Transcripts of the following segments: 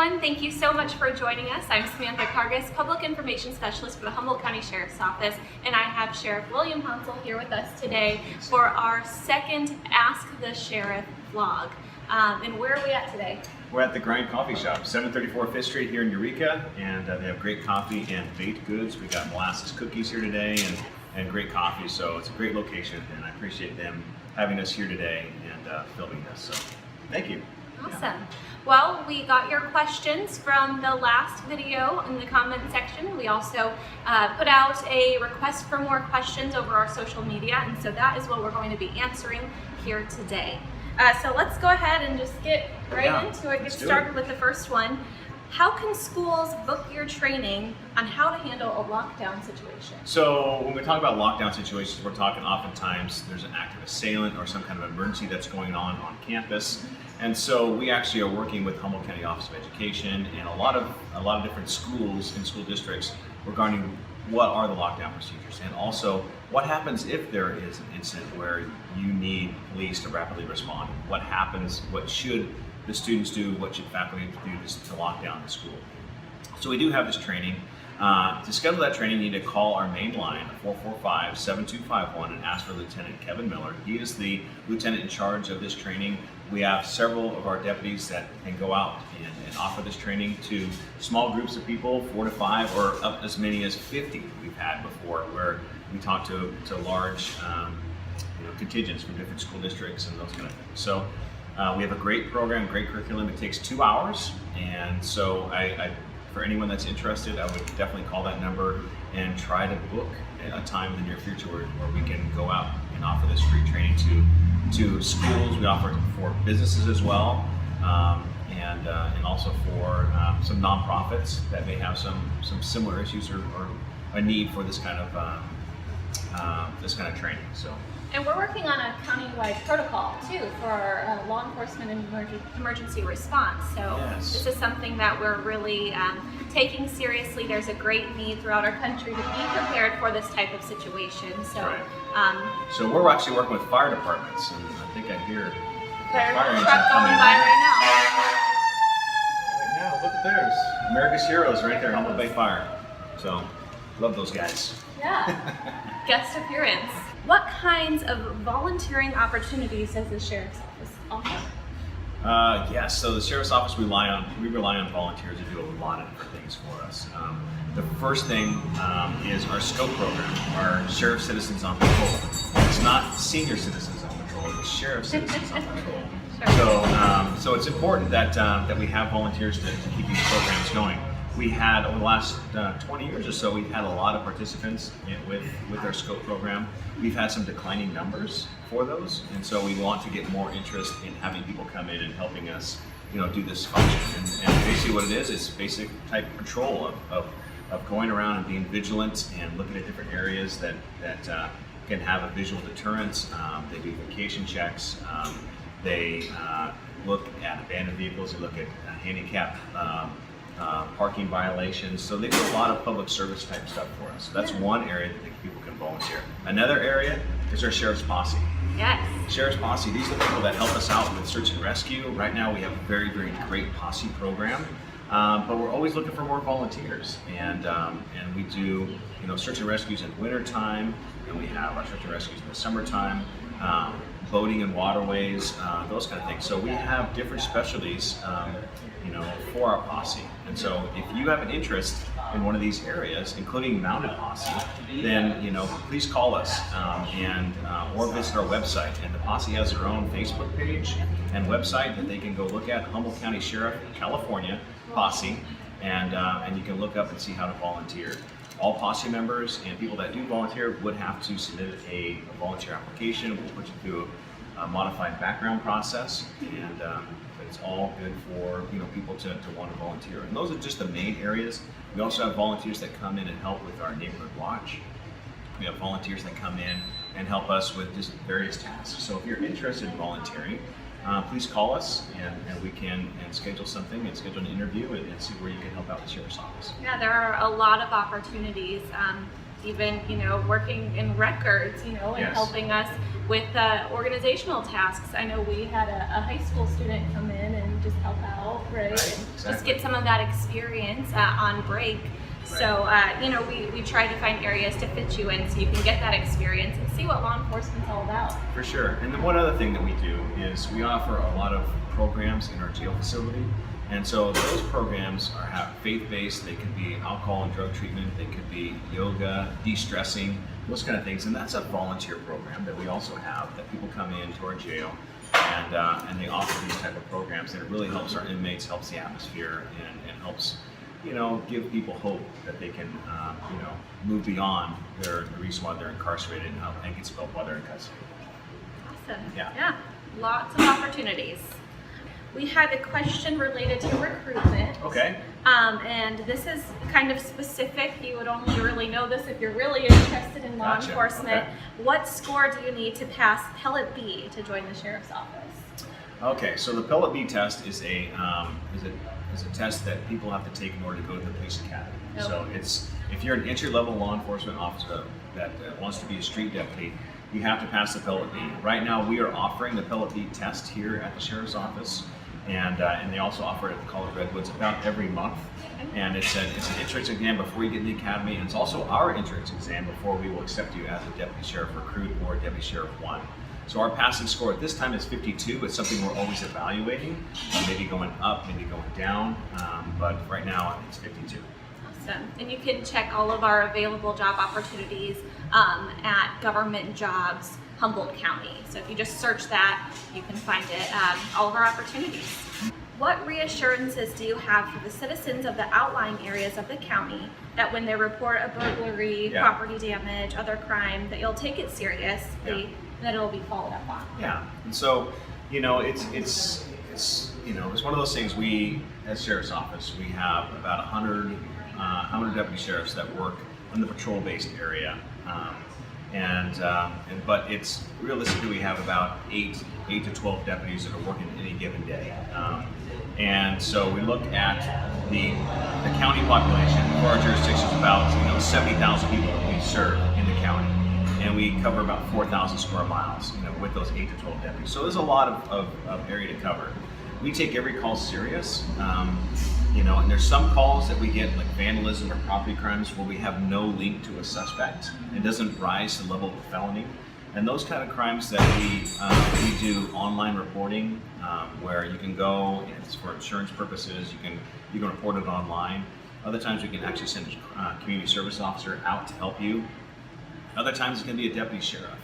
everyone. Thank you so much for joining us. I'm Samantha Cargus, Public Information Specialist for the Humboldt County Sheriff's Office, and I have Sheriff William Hansel here with us today for our second Ask the Sheriff vlog. And where are we at today? We're at the Grind Coffee Shop, 734 5th Street here in Eureka, and they have great coffee and baked goods. We got molasses cookies here today and great coffee, so it's a great location, and I appreciate them having us here today and filming this, so thank you. Awesome. Yeah. Well, we got your questions from the last video in the comment section. We also put out a request for more questions over our social media, and so that is what we're going to be answering here today. So let's go ahead and just get right into it. Get started with the first one. How can schools book your training on how to handle a lockdown situation? So when we talk about lockdown situations, we're talking oftentimes there's an active assailant or some kind of emergency that's going on campus. And so we actually are working with Humboldt County Office of Education and a lot of different schools and school districts regarding what are the lockdown procedures, and also what happens if there is an incident where you need police to rapidly respond. What happens, what should the students do, what should faculty do to lock down the school. So we do have this training. To schedule that training, you need to call our main line, 445-7251, and ask for Lieutenant Kevin Miller. He is the lieutenant in charge of this training. We have several of our deputies that can go out and offer this training to small groups of people, 4 to 5, or up as many as 50 we've had before, where we talk to large contingents from different school districts and those kind of things. So we have a great program, great curriculum. It takes 2 hours, and so I for anyone that's interested, I would definitely call that number and try to book a time in the near future where we can go out and offer this free training to schools. We offer it for businesses as well, and also for some nonprofits that may have some similar issues or a need for this kind of training. So. And we're working on a county-wide protocol too for law enforcement and emergency response. So This is something that we're really taking seriously. There's a great need throughout our country to be prepared for this type of situation. So, so we're actually working with fire departments, and I think I hear fire truck going by right now. Right now, look at theirs. America's Heroes right there, Humboldt Bay Fire. So, love those guys. Yeah. Guest appearance. What kinds of volunteering opportunities does the Sheriff's Office offer? Yes, so the Sheriff's Office, we rely on volunteers to do a lot of different things for us. The first thing is our SCOPE program, our Sheriff Citizens on Patrol. It's not Senior Citizens on Patrol, it's Sheriff Citizens on Patrol. Sure. So it's important that we have volunteers to keep these programs going. We had, over the last 20 years or so, we've had a lot of participants with our SCOPE program. We've had some declining numbers for those, and so we want to get more interest in having people come in and helping us, do this function. And basically what it is, it's basic type patrol of going around and being vigilant and looking at different areas that can have a visual deterrence. They do vacation checks. They look at abandoned vehicles. They look at handicap parking violations. So they do a lot of public service type stuff for us. So that's one area that people can volunteer. Another area is our Sheriff's Posse. Yes. Sheriff's Posse, these are the people that help us out with search and rescue. Right now we have a very, very great posse program, but we're always looking for more volunteers. And we do search and rescues in winter time, and we have our search and rescues in the summertime. Boating and waterways, those kind of things. So we have different specialties, for our posse. And so if you have an interest in one of these areas, including mounted posse, then please call us or visit our website. And the posse has their own Facebook page and website that they can go look at, Humboldt County Sheriff California Posse, and you can look up and see how to volunteer. All posse members and people that do volunteer would have to submit a volunteer application. We'll put you through a modified background process, and but it's all good for people to want to volunteer. And those are just the main areas. We also have volunteers that come in and help with our neighborhood watch. We have volunteers that come in and help us with just various tasks. So if you're interested in volunteering, please call us and we can schedule something and schedule an interview and see where you can help out the Sheriff's Office. Yeah, there are a lot of opportunities, even working in records, and helping us with organizational tasks. I know we had a high school student come in and just help out, right? Just Exactly. get some of that experience on break. So, we try to find areas to fit you in so you can get that experience and see what law enforcement's all about. For sure. And then one other thing that we do is we offer a lot of programs in our jail facility. And so those programs have faith-based. They could be alcohol and drug treatment. They could be yoga, de-stressing, those kind of things. And that's a volunteer program that we also have, that people come into our jail and they offer these type of programs. And it really helps our inmates, helps the atmosphere, and helps give people hope that they can move beyond the reason why they're incarcerated and get some help while they're in custody. Awesome. Yeah. Lots of opportunities. We had a question related to recruitment. Okay. And this is kind of specific. You would only really know this if you're really interested in law Gotcha. enforcement. Okay. What score do you need to pass Pellet B to join the sheriff's office? Okay, so the Pellet B test is a test that people have to take in order to go to the police academy. Okay. So if you're an entry-level law enforcement officer that wants to be a street deputy, you have to pass the Pellet B. Right now, we are offering the Pellet B test here at the sheriff's office, and they also offer it at the College Redwoods about every month. And it's an entrance exam before you get in the academy, and it's also our entrance exam before we will accept you as a deputy sheriff recruit or deputy sheriff 1. So our passing score at this time is 52. It's something we're always evaluating, maybe going up, maybe going down, but right now it's 52. Awesome. And you can check all of our available job opportunities at Government Jobs, Humboldt County. So if you just search that, you can find it, all of our opportunities. What reassurances do you have for the citizens of the outlying areas of the county that when they report a burglary, property damage, other crime, that you'll take it seriously, that it'll be followed up on? Yeah, and so, it's one of those things. We, as Sheriff's Office, we have about 100 deputy sheriffs that work in the patrol-based area, but it's realistically we have about 8 to 12 deputies that are working any given day. And so we look at the county population for our jurisdiction is about 70,000 people that we serve in the county, and we cover about 4,000 square miles with those 8 to 12 deputies. So there's a lot of area to cover. We take every call serious, and there's some calls that we get like vandalism or property crimes where we have no link to a suspect. It doesn't rise to the level of a felony. And those kind of crimes that we do online reporting, where you can go, and it's for insurance purposes, you can report it online. Other times we can actually send a community service officer out to help you. Other times it can be a deputy sheriff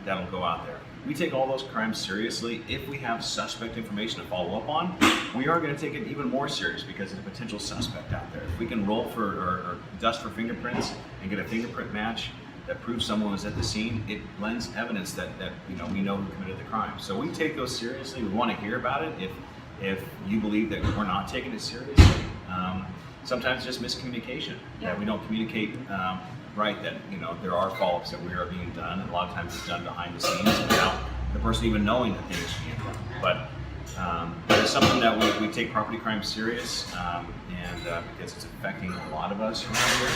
that'll go out there. We take all those crimes seriously. If we have suspect information to follow up on, we are going to take it even more serious because of the potential suspect out there. If we can roll for or dust for fingerprints and get a fingerprint match that proves someone was at the scene, it lends evidence that we know who committed the crime. So we take those seriously. We want to hear about it. If you believe that we're not taking it seriously, sometimes it's just miscommunication, that we don't communicate right, that there are follow-ups that we are being done, and a lot of times it's done behind the scenes without the person even knowing that things are being done. But it's something that we take property crime serious, and because it's affecting a lot of us around here,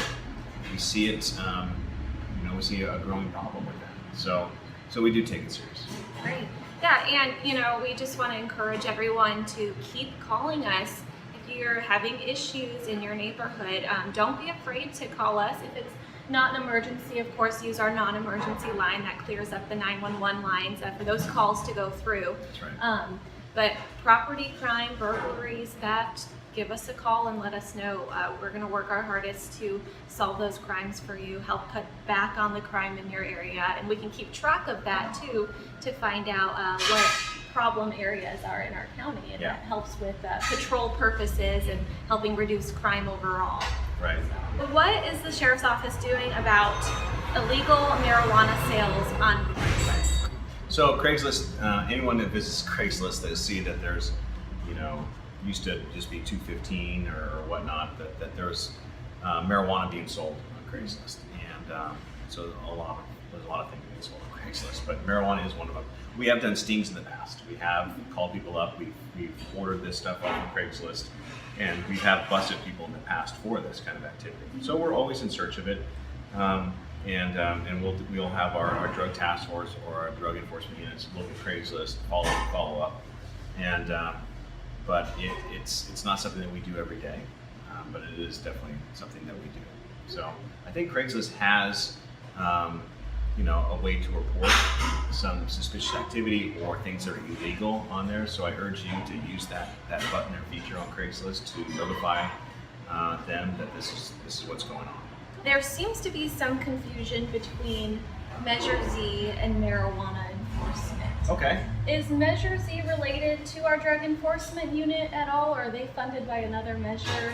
we see it. We see a growing problem with that. So we do take it serious. Great. Yeah, and we just want to encourage everyone to keep calling us if you're having issues in your neighborhood. Don't be afraid to call us. If it's not an emergency, of course, use our non-emergency line that clears up the 911 lines for those calls to go through. That's right. But property crime, burglaries, theft, give us a call and let us know. We're going to work our hardest to solve those crimes for you, help cut back on the crime in your area, and we can keep track of that too to find out what problem areas are in our county, and that helps with patrol purposes and helping reduce crime overall. Right. What is the Sheriff's Office doing about illegal marijuana sales on Craigslist? So Craigslist, anyone that visits Craigslist, they see that there's, used to just be $2.15 or whatnot, that there's marijuana being sold on Craigslist, and so there's a lot of things being sold on Craigslist, but marijuana is one of them. We have done stings in the past. We have called people up. We've ordered this stuff off of Craigslist, and we have busted people in the past for this kind of activity. So we're always in search of it, and we'll have our drug task force or our drug enforcement units look at Craigslist, follow up, and but it's not something that we do every day, but it is definitely something that we do. So I think Craigslist has a way to report some suspicious activity or things that are illegal on there. So I urge you to use that button or feature on Craigslist to notify them that this is what's going on. There seems to be some confusion between Measure Z and marijuana enforcement. Okay. Is Measure Z related to our drug enforcement unit at all, or are they funded by another measure?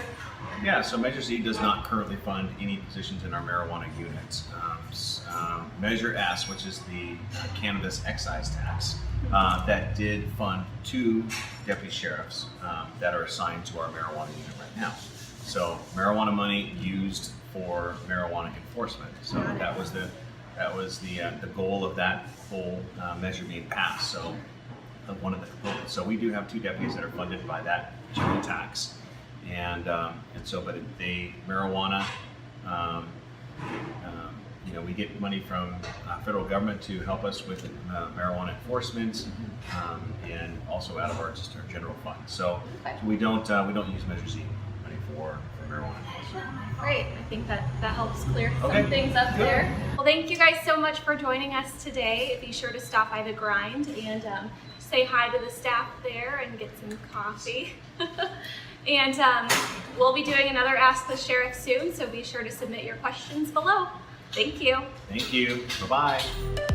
Yeah, so Measure Z does not currently fund any positions in our marijuana units. Measure S, which is the cannabis excise tax, that did fund 2 deputy sheriffs that are assigned to our marijuana unit right now. So marijuana money used for marijuana enforcement. So that was the goal of that whole measure being passed. So one of the components. So we do have 2 deputies that are funded by that general tax, and so but marijuana. We get money from federal government to help us with marijuana enforcement, and also out of our general fund. So we don't use Measure Z money for marijuana enforcement. Great. I think that helps clear some things up there. Well, thank you guys so much for joining us today. Be sure to stop by the Grind and say hi to the staff there and get some coffee. And we'll be doing another Ask the Sheriff soon, so be sure to submit your questions below. Thank you. Thank you. Bye-bye.